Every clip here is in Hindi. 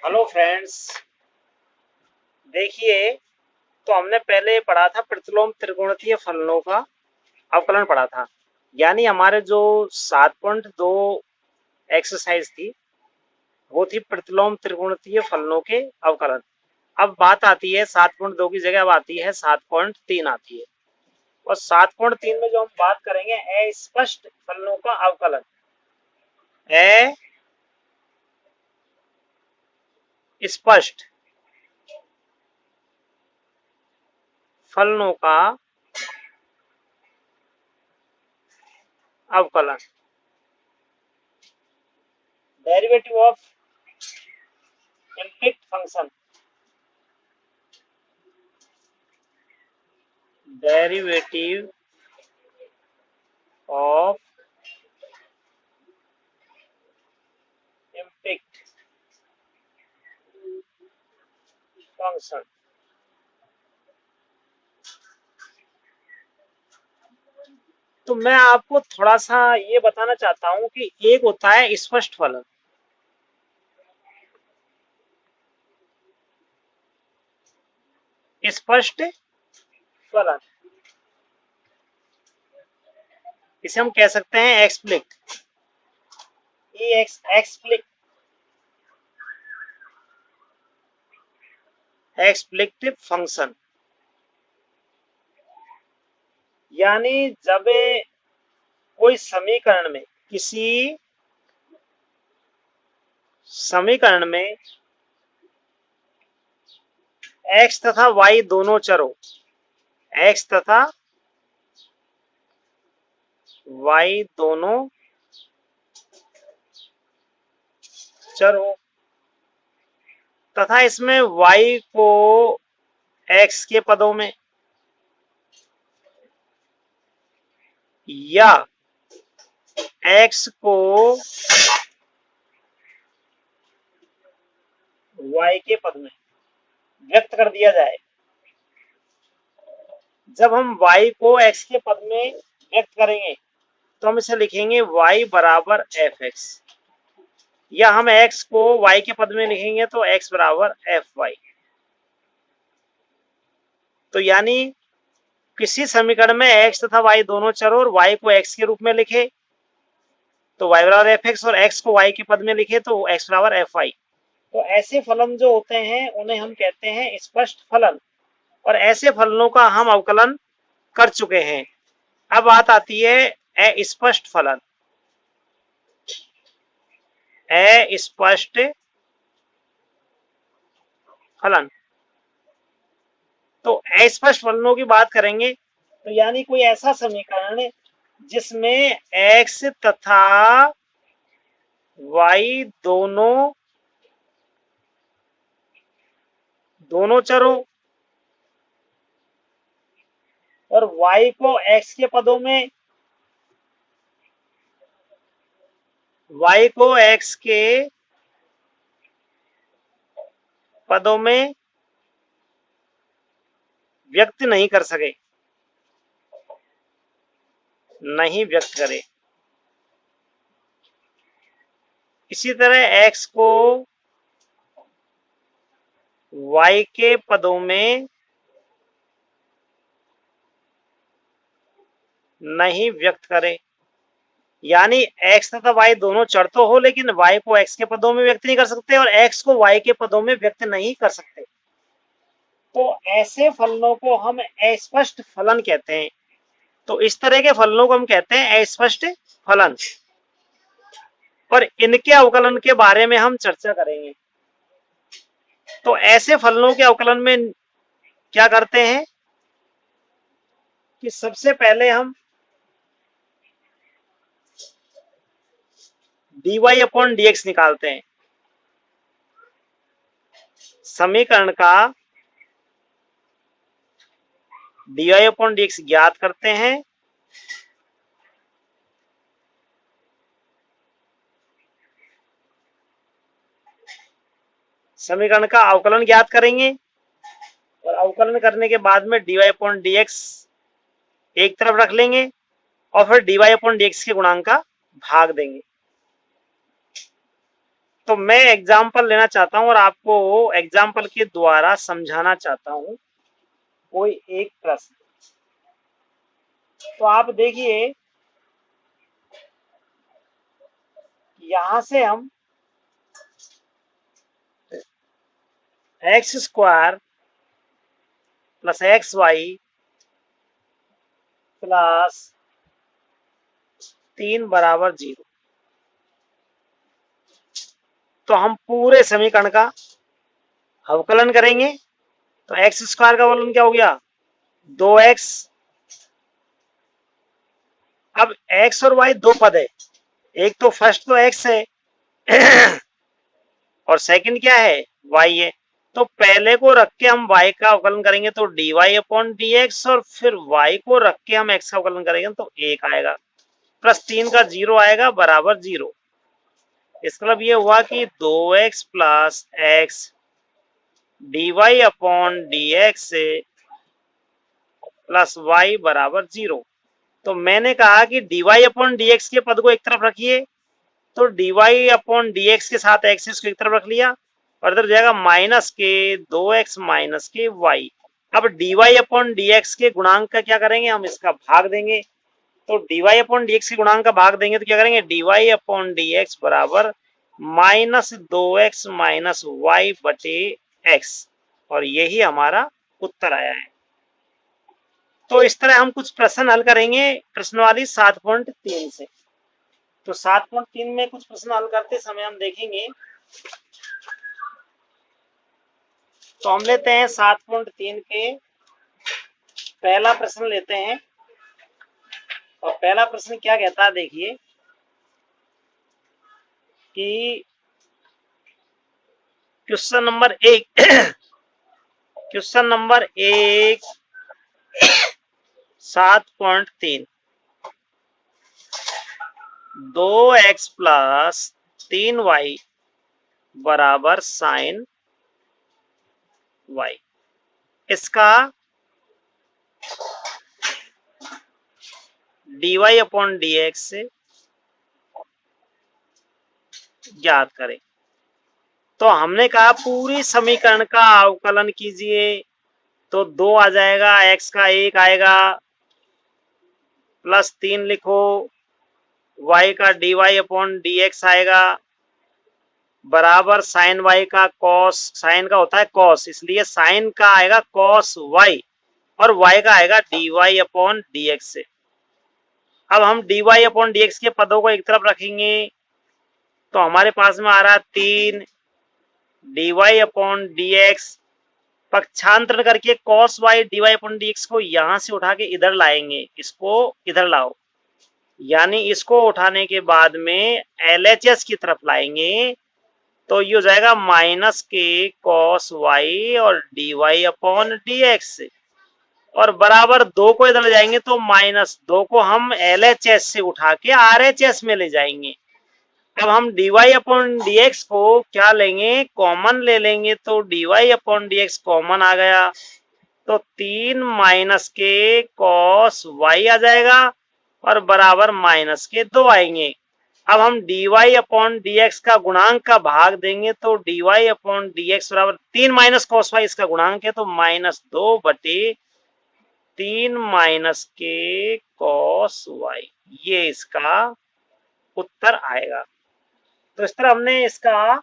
Hello friends. देखिए, तो हमने पहले पढ़ा था प्रतिलोम त्रिकोणीय फलनों का अवकलन पढ़ा था। यानी हमारे जो 7.2 एक्सरसाइज थी वो थी प्रतिलोम त्रिकोणीय फलनों के अवकलन। अब बात आती है 7.2 की जगह अब आती है 7.3 आती है। और 7.3 में जो हम बात करेंगे अस्पष्ट फलनों का अवकलन। अस्पष्ट फलनों का अवकलन। Derivative of implicit function. Derivative of implicit function. तो मैं आपको थोड़ा सा ये बताना चाहता हूं कि एक होता है स्पष्ट फलन। स्पष्ट फलन इसे हम कह सकते हैं एक्सप्लिक्ट। एक्सप्लिक्टिव फंक्शन। यानी जब कोई समीकरण में किसी समीकरण में x तथा y दोनों चरों x तथा y दोनों चरों तथा इसमें y को x के पदों में या x को y के पद में व्यक्त कर दिया जाए। जब हम y को x के पद में व्यक्त करेंगे तो हम इसे लिखेंगे y बराबर fx, या हम x को y के पद में लिखेंगे तो x बराबर fy। तो यानी किसी समीकरण में x तथा y दोनों चरों और y को x के रूप में लिखे तो y बराबर fx और x को y के पद में लिखे तो x बराबर fy। तो ऐसे फलन जो होते हैं उन्हें हम कहते हैं स्पष्ट फलन, और ऐसे फलनों का हम अवकलन कर चुके हैं। अब बात आती है अस्पष्ट फलन। अस्पष्ट फलन। तो अस्पष्ट फलनों की बात करेंगे तो यानी कोई ऐसा समीकरण जिसमें x तथा y दोनों चरों और y को x के पदों में y को x के पदों में व्यक्त नहीं कर सके, नहीं व्यक्त करे। इसी तरह x को y के पदों में नहीं व्यक्त करे। यानी x तथा y दोनों चर तो हो लेकिन y को x के पदों में व्यक्त नहीं कर सकते और x को y के पदों में व्यक्त नहीं कर सकते। तो ऐसे फलनों को हम अस्पष्ट फलन कहते हैं। तो इस तरह के फलनों को हम कहते हैं अस्पष्ट फलन, और इनके अवकलन के बारे में हम चर्चा करेंगे। तो ऐसे फलनों के अवकलन में क्या करते हैं कि सबसे पहले हम dy अपॉन dx निकालते हैं। समीकरण का dy अपॉन dx ज्ञात करते हैं। समीकरण का अवकलन ज्ञात करेंगे और अवकलन करने के बाद में dy अपॉन dx एक तरफ रख लेंगे और फिर dy अपॉन dx के गुणांक का भाग देंगे। तो मैं एग्जाम्पल लेना चाहता हूं और आपको एग्जाम्पल के द्वारा समझाना चाहता हूं कोई एक प्रश्न। तो आप देखिए, यहां से हम x square plus x y plus 3 बराबर 0, तो हम पूरे समीकरण का अवकलन करेंगे। तो एक्स स्क्वायर का अवकलन क्या हो गया, 2x। अब x और y दो पद है, एक तो फर्स्ट तो x है और सेकंड क्या है, y है। तो पहले को रख के हम y का अवकलन करेंगे तो dy अपॉन dx, और फिर y को रख के हम x का अवकलन करेंगे तो 1 आएगा, प्लस 3 का 0 आएगा बराबर 0। इसका मतलब ये हुआ कि 2x plus x dy upon dx से प्लस y बराबर 0। तो मैंने कहा कि dy अपॉन dx के पद को एक तरफ रखिए, तो dy अपॉन dx के साथ एक्सिस को एक तरफ रख लिया और इधर जाएगा माइनस के 2x माइनस के y। अब dy अपॉन dx के गुणांक का क्या करेंगे, हम इसका भाग देंगे। तो dy अपॉन dx के गुणांक का भाग देंगे तो क्या करेंगे, dy अपॉन dx बराबर माइनस 2x माइनस y बटे x, और यही हमारा उत्तर आया है। तो इस तरह हम कुछ प्रश्न हल करेंगे प्रश्नवाली 7.3 से। तो 7.3 में कुछ प्रश्न हल करते समय हम देखेंगे, तो हम लेते हैं 7.3 के पहला प्रश्न लेते हैं। और पहला प्रश्न क्या कहता है, देखिए कि question number 1 question number 1 7.3, 2x plus 3y बराबर साइन y, इसका dy अपॉन dx से ज्ञात करें। तो हमने कहा पूरी समीकरण का अवकलन कीजिए, तो 2 आ जाएगा, x का 1 आएगा, प्लस 3 लिखो, y का dy अपॉन dx आएगा बराबर साइन y का कॉस, साइन का होता है कॉस, इसलिए साइन का आएगा कॉस y, और y का आएगा dy अपॉन dx से। अब हम dy अपॉन dx के पदों को एक तरफ रखेंगे, तो हमारे पास में आ रहा 3 dy अपॉन dx, पक्षांतरण करके cos y dy upon dx को यहां से उठा के इधर लाएंगे, इसको इधर लाओ, यानी इसको उठाने के बाद में LHS की तरफ लाएंगे, तो ये हो जाएगा माइनस के cos y और dy अपॉन dx, और बराबर 2 को इधर ले जाएंगे तो माइनस 2 को हम LHS से उठा के RHS में ले जाएंगे। अब हम dy अपॉन dx को क्या लेंगे, कॉमन ले लेंगे, तो dy अपॉन dx कॉमन आ गया, तो 3 माइनस के cos y आ जाएगा और बराबर माइनस के 2 आएंगे। अब हम dy अपॉन dx का गुणांक का भाग देंगे, तो dy अपॉन dx बराबर 3 माइनस cos y इसका गुणांक है, तो माइनस 2 बटे 3 माइनस के cos y, ये इसका उत्तर आएगा। तो इस तरह हमने इसका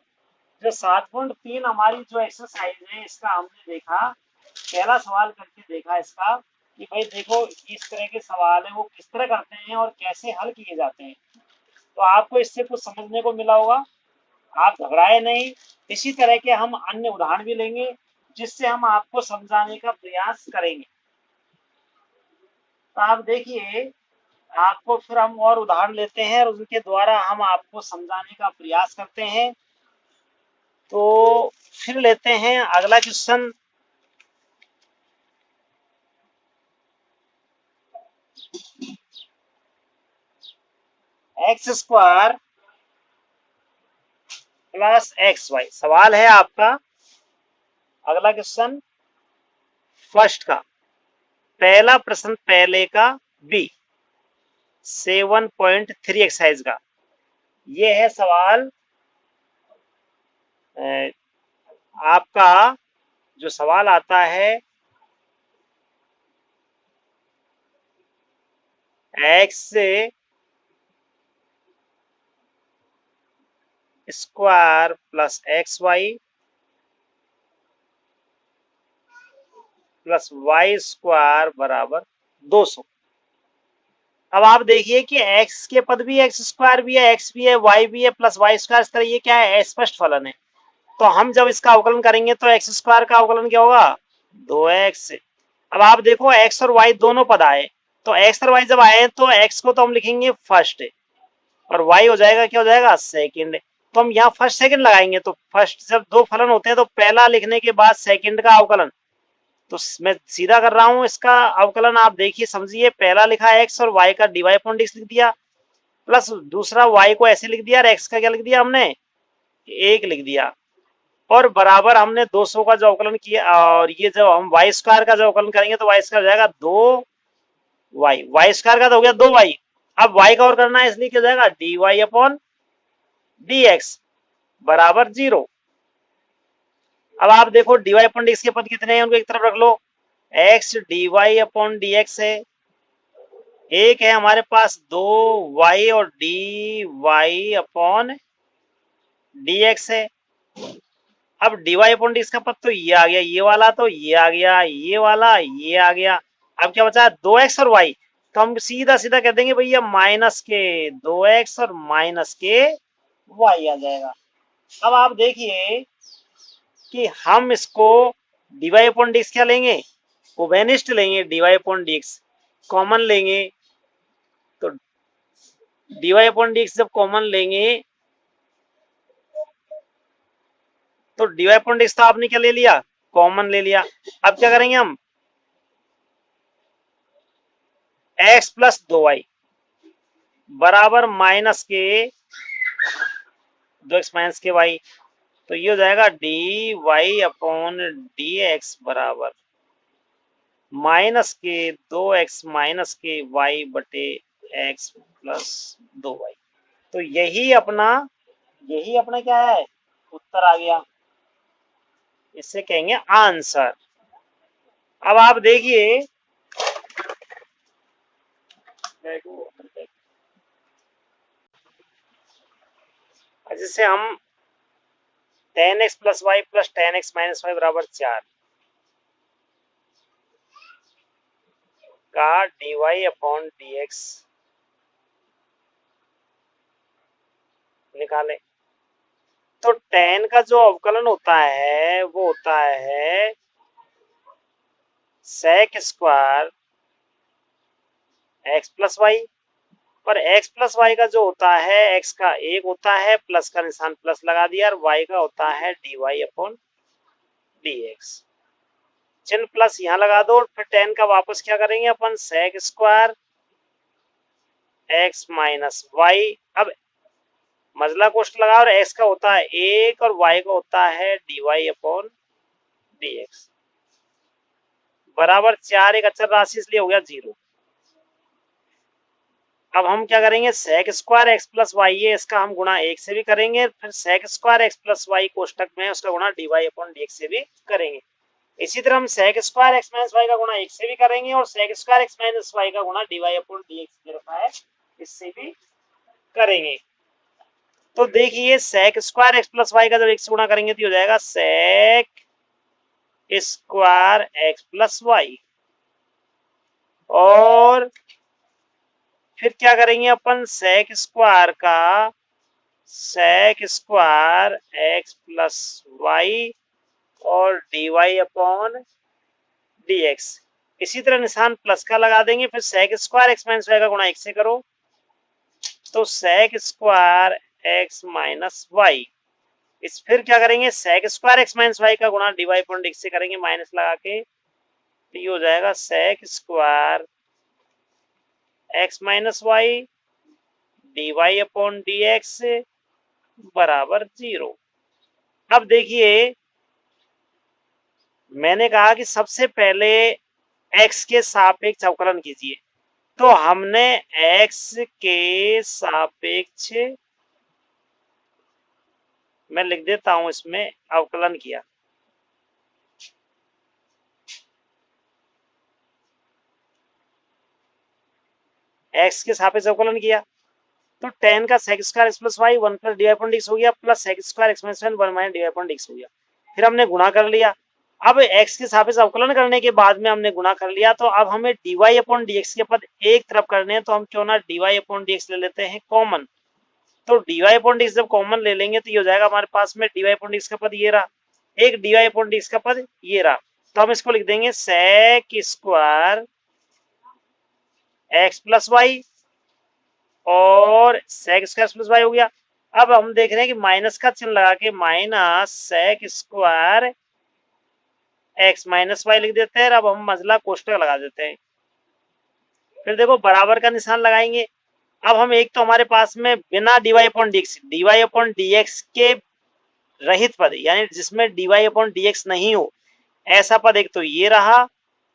जो 7.3 हमारी जो एक्सरसाइज है इसका हमने देखा, पहला सवाल करके देखा इसका कि भाई देखो इस तरह के सवाल है वो किस तरह करते हैं और कैसे हल किए जाते हैं। तो आपको इससे कुछ समझने को मिला होगा, आप घबराए नहीं। इसी तरह के हम अन्य उदाहरण भी लेंगे जिससे हम आपको समझाने का प्रयास करेंगे। तो आप देखिए, आपको फिर हम और उदाहरण लेते हैं और उनके द्वारा हम आपको समझाने का प्रयास करते हैं। तो फिर लेते हैं अगला question, x square plus x y. सवाल है आपका अगला क्वेश्चन फर्स्ट का, पहला प्रश्न पहले का बी 7.3 एक्सरसाइज का। ये है सवाल आपका जो सवाल आता है x square plus x y plus y square बराबर 200। अब आप देखिए कि x के पद भी एक्स स्क्वायर भी है, x भी है, y भी है, प्लस वाई स्क्वायर, इस तरह ये क्या है, स्पष्ट फलन है। तो हम जब इसका अवकलन करेंगे तो एक्स स्क्वायर का अवकलन क्या होगा, 2x। अब आप देखो x और y दोनों पद आए, तो x और y जब आए तो x को तो हम लिखेंगे फर्स्ट और y हो जाएगा, क्या हो जाएगा, सेकंड। तो हम यहाँ फर्स्ट सेकंड लगाएंगे, तो फर्स्ट जब दो फलन होते हैं तो पहला लिखने के बाद सेकंड का अवकलन। तो मैं सीधा कर रहा हूं इसका अवकलन, आप देखिए समझिए, पहला लिखा x और y का dy अपॉन dx लिख दिया, प्लस दूसरा y को ऐसे लिख दिया और x का क्या लिख दिया हमने, 1 लिख दिया, और बराबर हमने 200 का जो अवकलन किया, और ये जब हम वाई स्क्वायर का जो अवकलन करेंगे तो वाई स्क्वायर हो जाएगा 2y, वाई स्क्वायर का तो हो गया 2y। अब y का और करना है, इसलिए क्या हो जाएगा, dy अपॉन dx बराबर 0। अब आप देखो dy अपॉन dx के पद कितने हैं, उनको एक तरफ रख लो, x dy अपॉन dx है, एक है हमारे पास 2y और dy अपॉन dx है। अब dy अपॉन dx का पद तो ये आ गया, ये वाला तो ये आ गया, ये वाला ये आ गया। अब क्या बचा, 2x और y, तो हम सीधा सीधा कह देंगे भैया माइनस के 2x और माइनस के y आ जाएगा। अब आप देखिए कि हम इसको dy अपॉन dx क्या लेंगे, उभयनिष्ठ लेंगे, dy अपॉन dx कॉमन लेंगे, तो dy अपॉन dx जब कॉमन लेंगे तो dy अपॉन dx तो आपने क्या ले लिया, कॉमन ले लिया। अब क्या करेंगे हम, x प्लस 2y बराबर माइनस के 2x माइनस के y, तो ये हो जाएगा d y upon d x बराबर माइनस के 2x माइनस के y बटे x प्लस 2y। तो यही अपना क्या है, उत्तर आ गया, इससे कहेंगे आंसर। अब आप देखिए, जैसे हम tan x plus y plus tan x minus y बराबर 4 का dy अपॉन dx निकाले, तो tan का जो अवकलन होता है वो होता है sec square x plus y, पर x प्लस वाई का जो होता है, x का एक होता है, प्लस का निशान प्लस लगा दिया, और y का होता है dy अपॉन dx, चिन्ह प्लस यहाँ लगा दो, और फिर tan का वापस क्या करेंगे अपन, sec square x minus y. अब मजला कोष्ठ लगा, और x का होता है एक और y का होता है dy अपॉन dx बराबर 4, एक अचर राशि इसलिए हो गया 0। अब हम क्या करेंगे, sec square x plus y है, इसका हम गुणा 1 से भी करेंगे, फिर sec square x plus y कोष्टक में उसका गुणा dy अपॉन dx से भी करेंगे। इसी तरह हम sec square x minus y का गुणा 1 से भी करेंगे, और sec square x minus y का गुणा dy अपॉन dx दे रखा है, इससे भी करेंगे। तो देखिए sec square x plus y का जब 1 से गुणा करेंगे तो हो जाएगा sec square x plus y, और फिर क्या करेंगे अपन, sec स्क्वायर का sec square x plus y और dy अपॉन dx, इसी तरह निशान प्लस का लगा देंगे, फिर sec square x minus y का गुणा 1 से करो, तो sec square x minus y, इस फिर क्या करेंगे, sec square x minus y का गुणा dy अपॉन dx से करेंगे माइनस लगा के, तो ये हो जाएगा sec square x minus y dy upon dx बराबर 0। अब देखिए, मैंने कहा कि सबसे पहले x के सापेक्ष अवकलन कीजिए, तो हमने x के सापेक्ष मैं लिख देता हूं, इसमें अवकलन किया। एक्स के सापेक्ष अवकलन किया तो tan का sec square x plus y 1 plus d y upon d x हो गया, plus sec square x minus 1 minus d y upon d x हो गया। फिर हमने गुणा कर लिया। अब x के सापेक्ष अवकलन करने के बाद में हमने गुणा कर लिया, तो अब हमें dy अपॉन dx के पद एक तरफ करने हैं, तो हम क्यों ना dy अपॉन dx ले लेते हैं कॉमन। तो dy अपॉन dx जब कॉमन ले लेंगे तो ये हो जाएगा हमारे पास में dy अपॉन dx का पद ये रहा, एक dy अपॉन dx का पद ये रहा। तो हम इसको लिख देंगे sec square x plus y और sec स्क्वायर प्लस वाई हो गया। अब हम देख रहे हैं कि माइनस का चिन्ह लगा के minus sec square x minus y लिख देते हैं। अब हम मजला कोष्टक लगा देते हैं। फिर देखो बराबर का निशान लगाएंगे। अब हम एक तो हमारे पास में बिना dy अपॉन dx के रहित पद, यानी जिसमें dy अपॉन dx नहीं हो ऐसा पद एक तो ये रहा,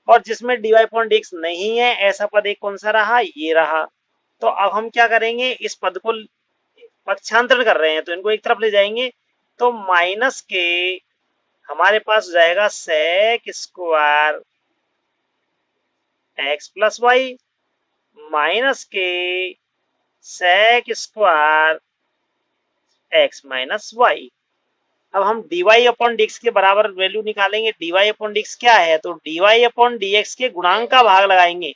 और जिसमें dy अपॉन dx नहीं है ऐसा पद एक कौन सा रहा, ये रहा। तो अब हम क्या करेंगे, इस पद को पक्षांतरण कर रहे हैं तो इनको एक तरफ ले जाएंगे, तो माइनस के हमारे पास हो जाएगा sec square x plus y minus के sec square x minus y. अब हम dy अपॉन dx के बराबर वैल्यू निकालेंगे। dy अपॉन dx क्या है, तो dy अपॉन dx के गुणांक का भाग लगाएंगे।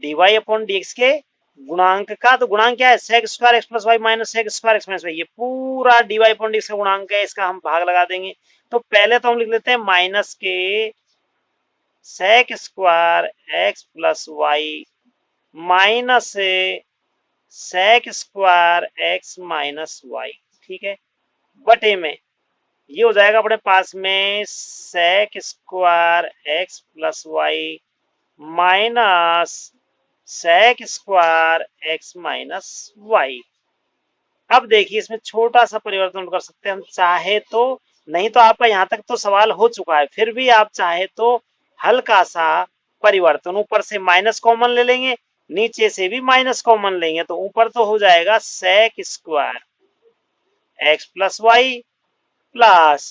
dy अपॉन dx के गुणांक का, तो गुणांक क्या है, sec square x plus y minus sec square x minus y, ये पूरा dy अपॉन dx का गुणांक है, इसका हम भाग लगा देंगे। तो पहले तो हम लिख लेते हैं माइनस के sec square x plus y minus sec square x minus y, ठीक है, बटे में ये हो जाएगा अपने पास में sec square x plus y minus sec square x minus y. अब देखिए इसमें छोटा सा परिवर्तन कर सकते हैं हम चाहे तो, नहीं तो आपका यहाँ तक तो सवाल हो चुका है, फिर भी आप चाहे तो हल्का सा परिवर्तन, ऊपर से माइनस कॉमन ले लेंगे, नीचे से भी माइनस कॉमन लेंगे, तो ऊपर तो हो जाएगा sec square x plus y plus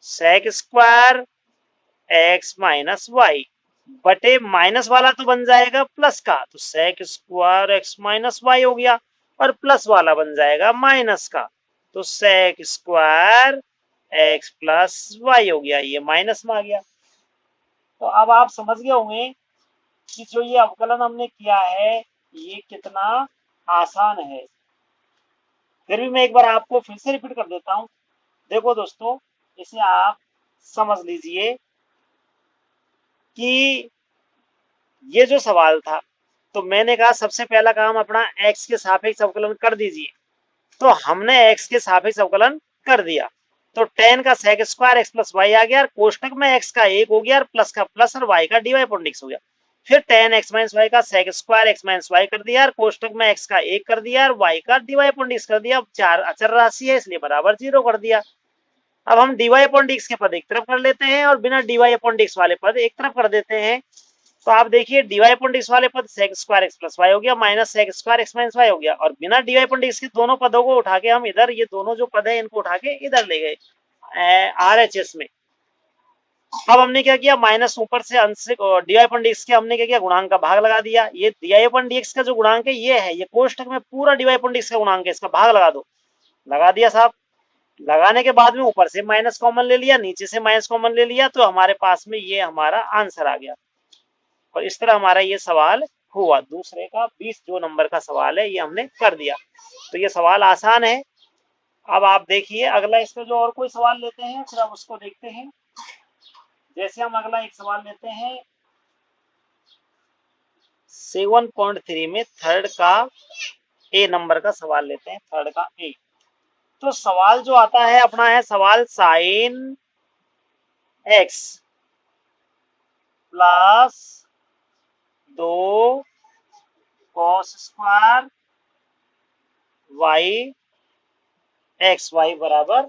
sec square x minus y बटे माइनस वाला तो बन जाएगा प्लस का, तो sec square x minus y हो गया, और प्लस वाला बन जाएगा माइनस का, तो sec square x plus y हो गया, ये माइनस में आ गया। तो अब आप समझ गए होंगे कि जो ये अवकलन हमने किया है ये कितना आसान है। फिर भी मैं एक बार आपको फिर से रिपीट कर देता हूं। देखो दोस्तों, इसे आप समझ लीजिए कि ये जो सवाल था, तो मैंने कहा सबसे पहला काम अपना x के सापेक्ष अवकलन कर दीजिए, तो हमने x के सापेक्ष अवकलन कर दिया, तो tan का sec square x plus y आ गया, और कोष्टक में x का एक हो गया, और प्लस का प्लस और y का dy अपॉन dx हो गया। फिर tan x माइनस वाई का sec square x minus y कर दिया, और कोष्टक में x का एक कर दिया, और y का dy अपॉन dx कर दिया। अब चार अचर राशि है इसलिए बराबर 0 कर दिया। अब हम dy अपॉन dx के पद एक तरफ कर लेते हैं, और बिना dy अपॉन dx वाले पद एक तरफ कर देते हैं। तो आप देखिए dy अपॉन dx वाले पद sec square x plus y हो गया minus sec square x minus y हो गया, और बिना dy अपॉन dx के दोनों पदों को उठा के हम इधर, ये दोनों जो पद है इनको उठा के इधर ले गए RHS में। अब हमने क्या किया, माइनस ऊपर से अंश dy अपॉन dx के हमने क्या किया, गुणांक का भाग लगा दिया। ये dy अपॉन dx का जो गुणांक है ये है, ये कोष्टक में पूरा dy अपॉन dx का गुणांक है, इसका भाग लगा दो। लगा दिया साहब। लगाने के बाद में ऊपर से माइनस कॉमन ले लिया, नीचे से माइनस कॉमन ले लिया, तो हमारे पास में ये हमारा आंसर आ गया। और इस तरह हमारा ये सवाल हुआ, दूसरे का 20 जो नंबर का सवाल है ये हमने कर दिया। तो ये सवाल आसान है। अब आप देखिए अगला इसका जो और कोई सवाल लेते हैं, फिर हम उसको देखते हैं। जैसे हम अगला एक सवाल लेते हैं 7.3 में थर्ड का ए नंबर का सवाल लेते हैं, थर्ड का ए। तो सवाल जो आता है अपना है सवाल sine x plus 2 cos square y x y बराबर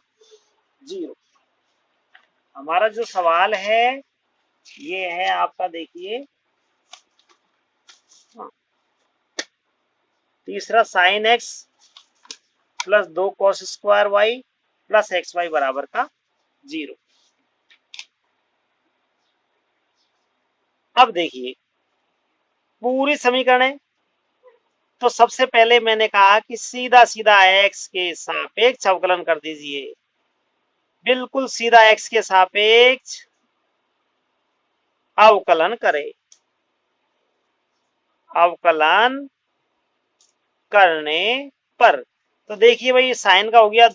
0। हमारा जो सवाल है ये है आपका, देखिए तीसरा sine x plus 2 cos square y plus x y बराबर का 0। अब देखिए पूरी समीकरण है, तो सबसे पहले मैंने कहा कि सीधा सीधा x के सापेक्ष अवकलन कर दीजिए, बिल्कुल सीधा x के सापेक्ष अवकलन करें। अवकलन करने पर तो देखिए भाई साइन का हो गया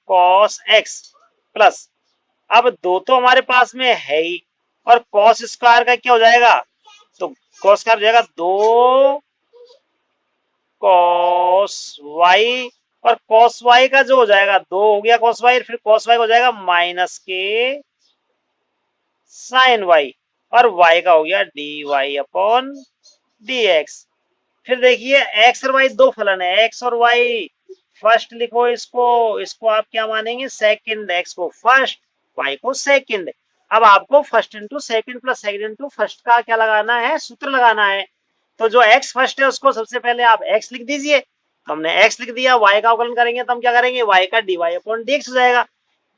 cos x प्लस, अब दो तो हमारे पास में है ही, और cos स्क्वायर का क्या हो जाएगा, तो cos स्क्वायर हो जाएगा 2 cos y, और cos y का जो हो जाएगा 2 हो गया cos y, फिर cos y हो जाएगा माइनस के sin y, और y का हो गया dy अपॉन dx। फिर देखिए x और y दो फलन है, x और y फर्स्ट लिखो इसको आप क्या मानेंगे सेकंड, x को फर्स्ट y को सेकंड। अब आपको first into second plus second into first का क्या लगाना है, सूत्र लगाना है। तो जो x फर्स्ट है उसको सबसे पहले आप x लिख दीजिए, तो हमने x लिख दिया। y का अवकलन करेंगे तो हम क्या करेंगे, y का dy अपॉन dx हो जाएगा।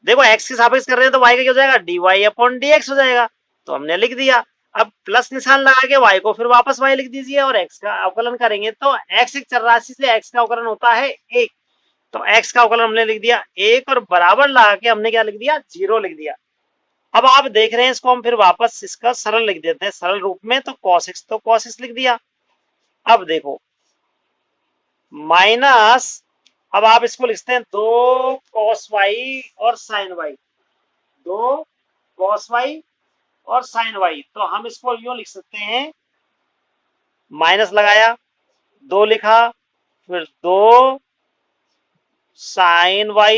देखो x के सापेक्ष कर रहे हैं तो y का क्या हो जाएगा, dy अपॉन dx हो जाएगा, तो हमने लिख दिया। अब प्लस निशान लगा के y को फिर वापस y लिख दीजिए, और x का अवकलन करेंगे तो x एक चर राशि से x का अवकलन होता है 1, तो x का अवकलन हमने लिख दिया 1, और बराबर लगा के हमने क्या लिख दिया, 0 लिख दिया। अब आप देख रहे हैं इसको हम फिर वापस इसका सरल लिख देते हैं सरल रूप में, तो cos x तो cos x लिख दिया। अब देखो माइनस, अब आप इसको लिखते हैं 2 cos y और sin y, 2 cos y और sin y, तो हम इसको यूं लिख सकते हैं, माइनस लगाया 2 लिखा, फिर 2 sin y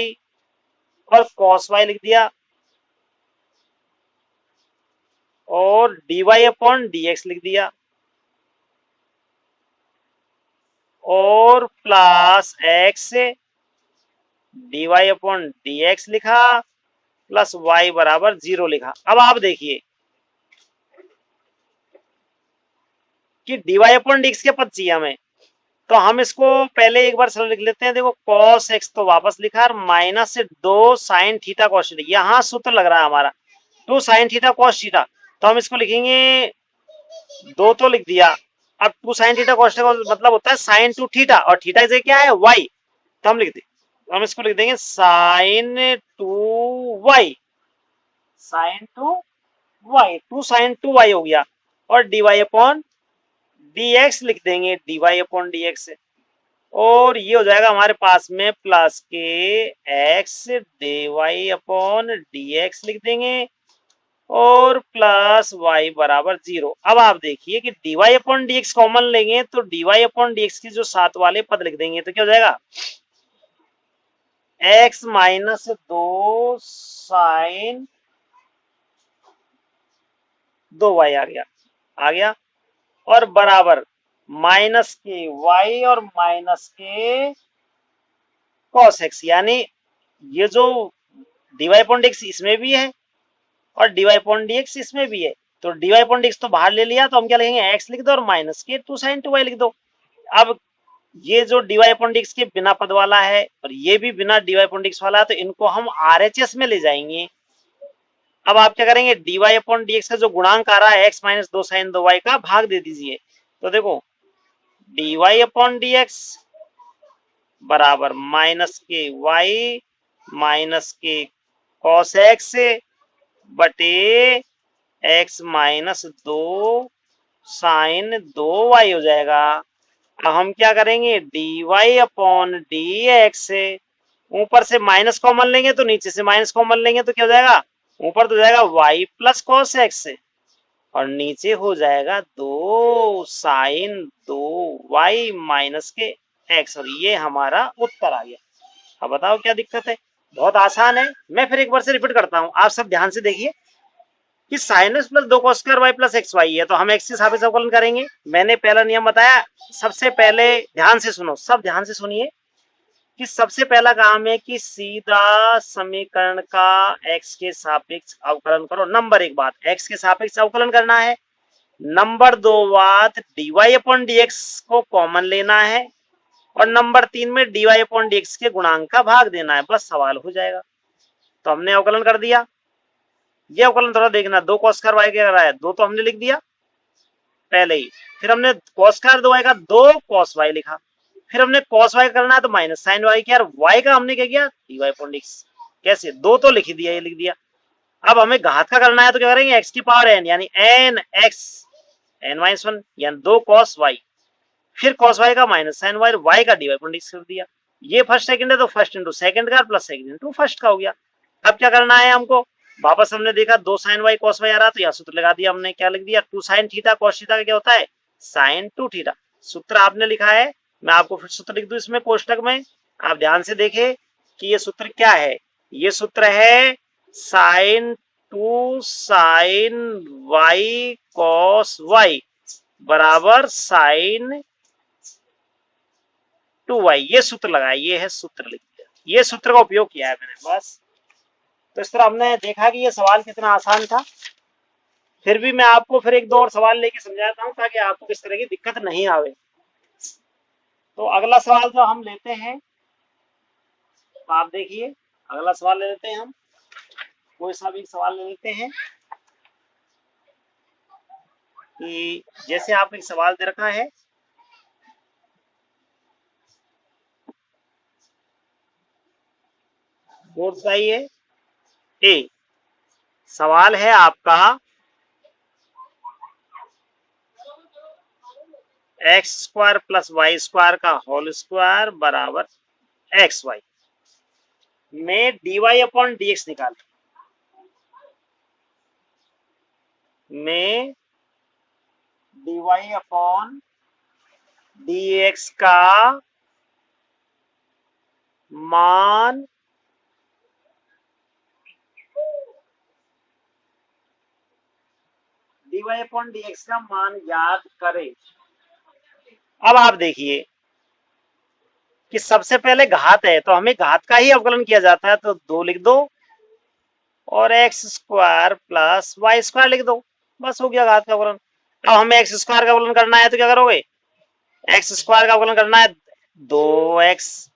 और cos y लिख दिया, और dy अपॉन dx लिख दिया, और plus x dy upon dx लिखा, प्लस y बराबर 0 लिखा। अब आप देखिए कि dy अपॉन dx के पद चाहिए हमें, तो हम इसको पहले एक बार सरल लिख लेते हैं। देखो cos x तो वापस लिखा, और माइनस से 2 sin थीटा cos थीटा, यहां सूत्र लग रहा है हमारा 2 sin थीटा cos थीटा, तो हम इसको लिखेंगे 2 तो लिख दिया। अब 2 sin थीटा cos थीटा का मतलब होता है sin टू थीटा, और थीटा से क्या है y, तो हम लिख दें, हम इसको लिख देंगे sin two y, sin two y, 2 sin two y हो गया, और dy अपॉन dx लिख देंगे, dy अपॉन dx, और ये हो जाएगा हमारे पास में प्लस के x dy अपॉन dx लिख देंगे, और प्लस y बराबर 0। अब आप देखिए कि dy अपॉन dx कॉमन लेंगे तो dy अपॉन dx की जो साथ वाले पद लिख देंगे, तो क्या हो जाएगा, x माइनस 2 साइन 2y आ गया, और बराबर माइनस के y और माइनस के cos x, यानी ये जो dy अपॉन dx इसमें भी है और dy अपॉन dx इसमें भी है, तो dy अपॉन dx तो बाहर ले लिया, तो हम क्या लिखेंगे, x लिख दो और माइनस के 2 sin 2y लिख दो। अब ये जो dy अपॉन dx के बिना पद वाला है और ये भी बिना dy अपॉन dx वाला है, तो इनको हम RHS में ले जाएंगे। अब आप क्या करेंगे, dy अपॉन dx का जो गुणांक आ रहा है x माइनस 2 sin 2y का भाग दे दीजिए, तो देखो dy अपॉन dx बराबर माइनस के y माइनस के cos x बटे x माइनस 2 साइन 2y हो जाएगा। अब हम क्या करेंगे, dy अपॉन dx, ऊपर से माइनस कॉमन लेंगे तो नीचे से माइनस कॉमन लेंगे तो क्या हो जाएगा, ऊपर तो जाएगा y प्लस cos x, और नीचे हो जाएगा 2 साइन 2y माइनस के x, और ये हमारा उत्तर आ गया। अब बताओ क्या दिक्कत है, बहुत आसान है। मैं फिर एक बार से रिपीट करता हूं, आप सब ध्यान से देखिए कि sine x plus 2 cos square y plus x y है, तो हम x के सापेक्ष अवकलन करेंगे। मैंने पहला नियम बताया, सबसे पहले ध्यान से सुनो, सब ध्यान से सुनिए कि सबसे पहला काम है कि सीधा समीकरण का x के सापेक्ष अवकलन करो। नंबर 1 बात x के सापेक्ष अवकलन करना है। नंबर 2 बात dy अपॉन dx को कॉमन लेना है, और नंबर 3 में dy अपॉन dx के गुणांक का भाग देना है, बस सवाल हो जाएगा। तो हमने अवकलन कर दिया। ये अवकलन थोड़ा देखना, 2 cos स्क्वायर y क्या रहा है, 2 तो हमने लिख दिया पहले ही। फिर हमने cos स्क्वायर 2y का 2 cos y लिखा। फिर हमने cos y करना है तो माइनस साइन y किया, और y का हमने क्या किया, dy अपॉन dx। कैसे, 2 तो लिख दिया, ये लिख दिया। अब हमें घात का करना है तो क्या करेंगे, x की पावर n यानी n x n-1 यानी 2 cos y, फिर cos y का माइनस साइन y का dy अपॉन dx कर दिया। ये फर्स्ट सेकंड है तो फर्स्ट इंटू सेकंड का प्लस सेकंड इंटू फर्स्ट का हो गया। अब क्या करना है हमको, वापस हमने देखा 2 sin y cos y आ रहा तो यह सूत्र लगा दिया हमने। क्या लिख दिया, 2 sin थीटा cos थीटा का क्या होता है, sin 2 थीटा। सूत्र आपने लिखा है, मैं आपको फिर सूत्र लिख दूं इसमें कोष्टक में। आप ध्यान से देखें कि ये सूत्र क्या है। ये सूत्र है sin 2 sin y cos y बराबर sin 2y। ये सूत्र लगाया, ये है सूत्र, लिख दिया। ये सूत्र का उपयोग किया है मैंने, बस। तो इस तरह हमने देखा कि ये सवाल कितना आसान था। फिर भी मैं आपको फिर एक दो और सवाल लेके समझाता हूं ताकि आपको किस तरह की दिक्कत नहीं आवे। तो अगला सवाल जो हम लेते हैं, तो आप देखिए अगला सवाल ले लेते हैं हम, कोई सा भी सवाल ले लेते हैं। कि जैसे आप एक सवाल दे रखा है, और बताइए ए, सवाल है आपका x square plus y square का होल स्क्वायर बराबर एक्स वाई में d y upon d x निकाल, में d y upon d x का मान d y upon d x का मान याद करें। अब आप देखिए कि सबसे पहले घात है तो हमें घात का ही अवकलन किया जाता है, तो 2 लिख दो और x square plus y square लिख दो, बस हो गया घात का अवकलन। अब हमें एक्स स्क्वायर का अवकलन करना है तो क्या करोगे, एक्स स्क्वायर का अवकलन करना है 2x,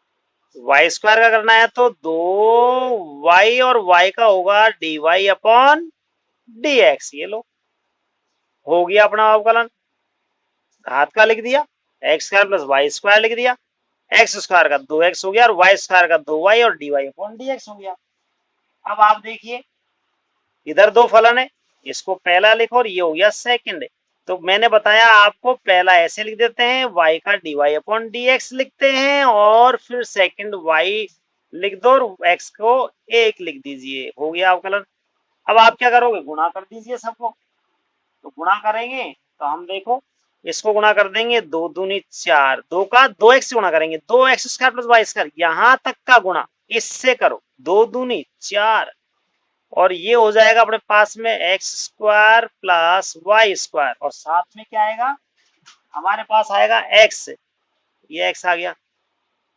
वाई स्क्वायर का करना है तो 2y, और y का होगा dy अपॉन dx। ये लो, हो गया अपना अवकलन। घात का लिख दिया, x square plus y square लिख दिया, एक्स स्क्वायर का 2x हो गया और वाई स्क्वायर का 2y और dy अपॉन dx हो गया। अब आप देखिए इधर दो फलन है, इसको पहला लिखो और ये हो गया सेकंड। तो मैंने बताया आपको, पहला ऐसे लिख देते हैं, y का dy अपॉन dx लिखते हैं, और फिर सेकंड y लिख दो और x को 1 लिख दीजिए, हो गया अवकलन। अब आप क्या करोगे, गुणा कर दीजिए सबको। तो गुणा करेंगे तो हम देखो इसको गुणा कर देंगे, 2 दूनी 4, 2 का 2x से गुणा करेंगे, 2x square plus y square, यहां तक का गुणा इससे करो, 2 दूनी 4, और ये हो जाएगा अपने पास में x square plus y square, और साथ में क्या आएगा, हमारे पास आएगा एक्स, ये एक्स आ गया।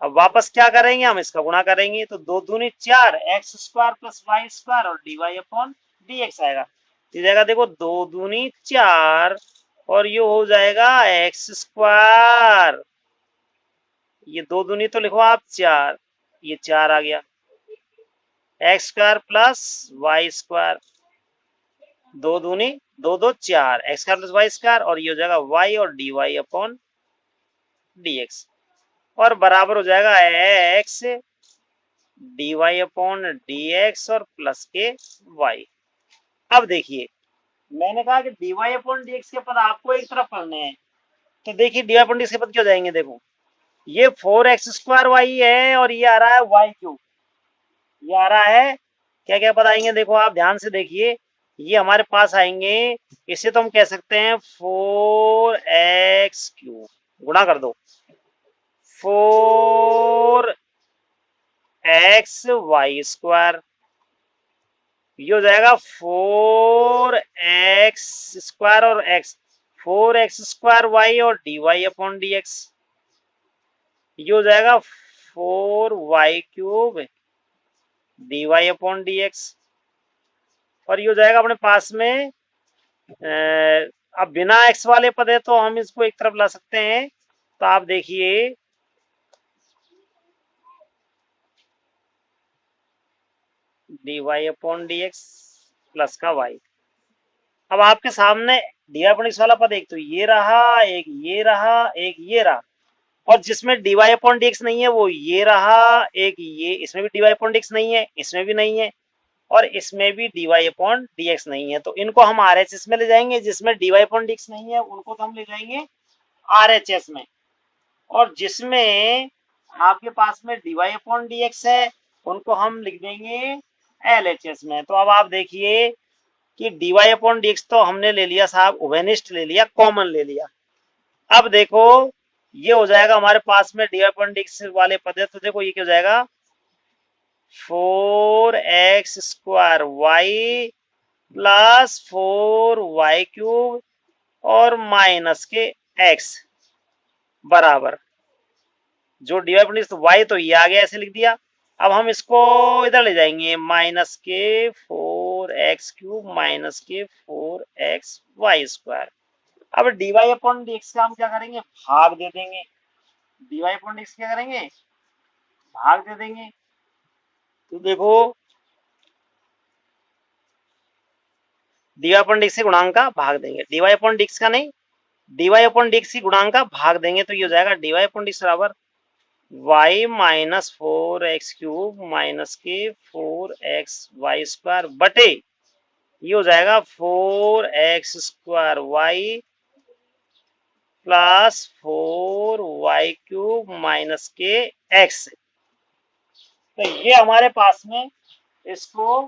अब वापस क्या करेंगे, हम इसका गुणा करेंगे, तो 2 दूनी 4, x square plus y square और d y upon d x आएगा। ये जाएगा देखो 2 दूनी 4, और ये हो जाएगा एक्स स्क्वायर, ये 2 दूनी तो लिखो आप 4, ये 4 आ गया, x square plus y square, 2 दूनी 2 2 4, x square plus y square, और ये हो जाएगा वाई और d y upon d x, और बराबर हो जाएगा x d y upon d x और प्लस के वाई। अब देखिए मैंने कहा कि d y upon d x के पद आपको एक तरफ पढ़ने हैं, तो देखिए d y upon d x के पद क्यों जाएंगे, देखो ये 4x स्क्वायर वाई है और ये आ रहा है वाई क्यूब, ये आ रहा है, क्या क्या पद आएंगे देखो आप ध्यान से देखिए, ये हमारे पास आएंगे, इसे तो हम कह सकते हैं 4x क्यूब, गुणा कर दो 4x वाई स्क्वायर, ये हो जाएगा 4x स्क्वायर और x, 4x स्क्वायर वाई और d y upon d x, ये हो जाएगा 4y cube d y upon d x, और ये हो जाएगा अपने पास में अब बिना x वाले पद है तो हम इसको एक तरफ ला सकते हैं। तो आप देखिए d y upon d x plus का वाई। अब आपके सामने डी वाई अपॉन एक्स वाला पद एक तो ये रहा, एक ये रहा, एक ये रहा, और जिसमें d y upon d x नहीं है वो ये रहा, एक ये, इसमें भी d y upon d x नहीं है, इसमें भी नहीं है, और इसमें भी d y upon d x नहीं है। तो इनको हम आर एच एस में ले जाएंगे, जिसमें d y upon d x नहीं है उनको तो हम ले जाएंगे आर एच एस में, और जिसमें आपके पास में d y upon d x है उनको हम लिख देंगे एल एच एस में। तो अब आप देखिए कि d y upon d x तो हमने ले लिया साहब, उभयनिष्ठ ले लिया, कॉमन ले लिया। अब देखो ये हो जाएगा हमारे पास में d y upon d x वाले पद है, तो देखो ये क्या हो जाएगा, 4x² वाई प्लस 4y³ और माइनस के x बराबर, जो d y upon d x y तो ये आ गया, ऐसे लिख दिया। अब हम इसको इधर ले जाएंगे, माइनस के 4x³ माइनस के 4xy²। अब d y upon d x का हम क्या करेंगे, भाग दे देंगे। D y upon d x क्या करेंगे, भाग दे देंगे। तो देखो d y upon d x के गुणांक का भाग देंगे, d y upon d x का नहीं, d y upon d x की गुणांक का भाग देंगे, तो ये हो जाएगा d y upon d x बराबर y माइनस 4x³ माइनस के 4xy² बटे ये हो जाएगा 4x² प्लस 4y³ माइनस के x। तो ये हमारे पास में, इसको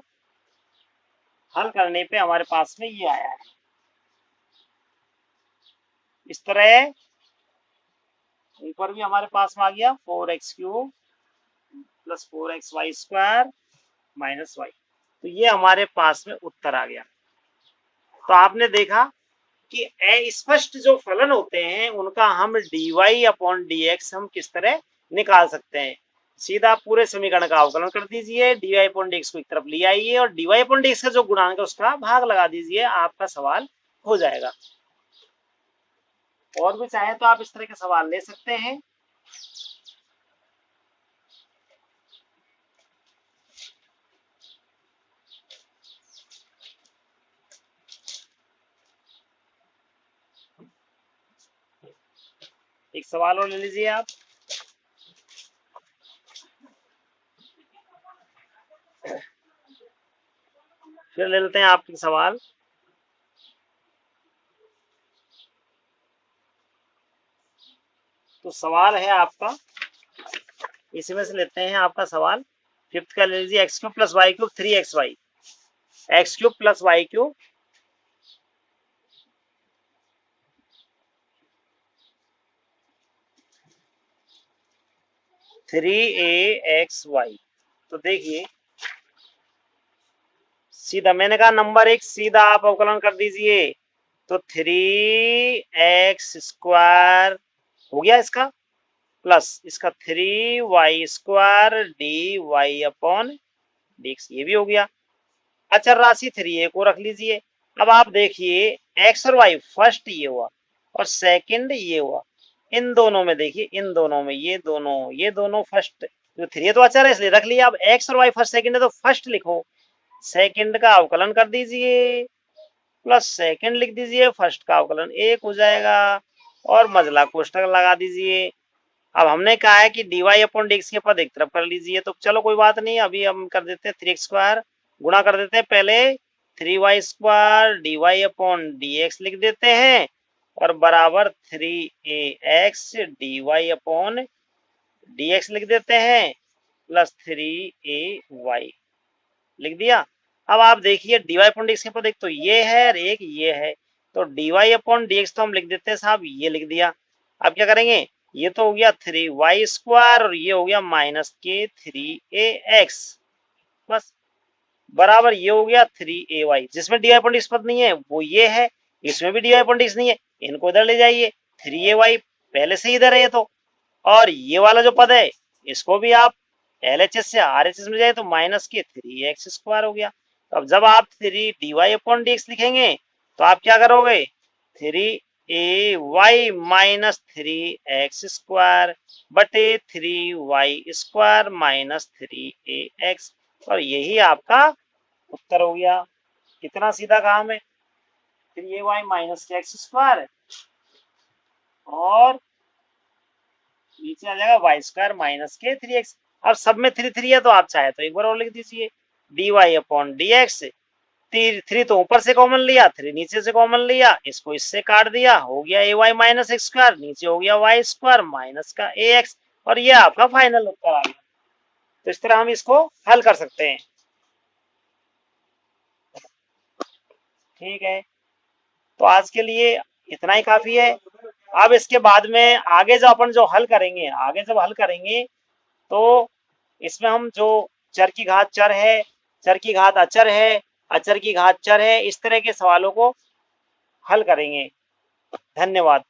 हल करने पे हमारे पास में ये आया है इस तरह। ऊपर भी हमारे पास में आ गया 4x³ plus 4xy² minus y। तो ये हमारे पास में उत्तर आ गया। तो आपने देखा कि अस्पष्ट जो फलन होते हैं उनका हम d y upon d x हम किस तरह निकाल सकते हैं। सीधा पूरे समीकरण का अवकलन कर दीजिए, d y upon d x को एक तरफ ले आइए और d y upon d x का जो गुणांक है उसका भाग लगा दीजिए, आपका सवाल हो जाएगा। और भी चाहे तो आप इस तरह के सवाल ले सकते हैं। एक सवाल और ले लीजिए आप। फिर ले लेते हैं आपके सवाल। तो सवाल है आपका, इसमें से लेते हैं आपका सवाल फिफ्थ का ले लीजिए, x³ plus y³ 3xy, x³ plus y³ 3axy। तो देखिए सीधा मैंने कहा नंबर एक सीधा आप अवकलन कर दीजिए, तो 3x² हो गया इसका, प्लस इसका 3y² dy अपॉन dx, ये भी हो गया। अचर राशि 3a को रख लीजिए। अब आप देखिए x और y फर्स्ट ये हुआ और सेकंड ये हुआ, इन दोनों में देखिए, इन दोनों में ये दोनों फर्स्ट, जो 3 तो अचर है इसलिए रख लिया। अब x और y फर्स्ट सेकंड है तो फर्स्ट लिखो, सेकंड का अवकलन कर दीजिए, प्लस सेकंड लिख दीजिए, फर्स्ट का अवकलन 1 हो जाएगा और मजला कोष्ठक लगा दीजिए। अब हमने कहा है कि dy अपॉन dx के पद एक तरफ कर लीजिए, तो चलो कोई बात नहीं, अभी हम कर देते हैं 3x² गुणा कर देते हैं, पहले 3y² dy अपॉन dx लिख देते हैं और बराबर 3ax dy अपॉन dx लिख देते हैं प्लस 3ay लिख दिया। अब आप देखिए dy अपॉन dx के पद एक तो ये है और एक ये है, तो dy अपॉन dx तो हम लिख देते हैं साहब, ये लिख दिया। अब क्या करेंगे, ये तो हो गया 3y² और ये हो गया माइनस के 3ax, बस बराबर ये हो गया 3ay। जिसमें dy अपॉन dx पद नहीं है वो ये है, इसमें भी dy अपॉन dx नहीं है, इनको इधर ले जाइए, 3ay पहले से इधर है ये तो, और ये वाला जो पद है इसको भी आप LHS से RHS में जाए तो माइनस के 3x² हो गया। तो अब जब आप 3 dy अपॉन dx लिखेंगे तो आप क्या करोगे, 3ay माइनस 3x² बटे 3y² माइनस 3ax, और यही आपका उत्तर हो गया। कितना सीधा काम है। 3ay माइनस के एक्स स्क्वायर और नीचे आ जाएगा वाई स्क्वायर माइनस के 3x। अब सब में 3 है तो आप चाहे तो एक बार और लिख दीजिए dy अपॉन डी एक्स। 3 तो ऊपर से कॉमन लिया, 3 नीचे से कॉमन लिया, इसको इससे काट दिया, हो गया ए वाई माइनस एक्स स्क्वायर, नीचे हो गया वाई स्क्वायर माइनस का ए एक्स, और ये आपका फाइनल उत्तर आ गया। तो इस तरह हम इसको हल कर सकते हैं। ठीक है, तो आज के लिए इतना ही काफी है। अब इसके बाद में आगे जो अपन जो हल करेंगे, आगे जब हल करेंगे तो इसमें हम जो चर की घात चर है, चर की घात अचर है, अचर की घात चर है, इस तरह के सवालों को हल करेंगे। धन्यवाद।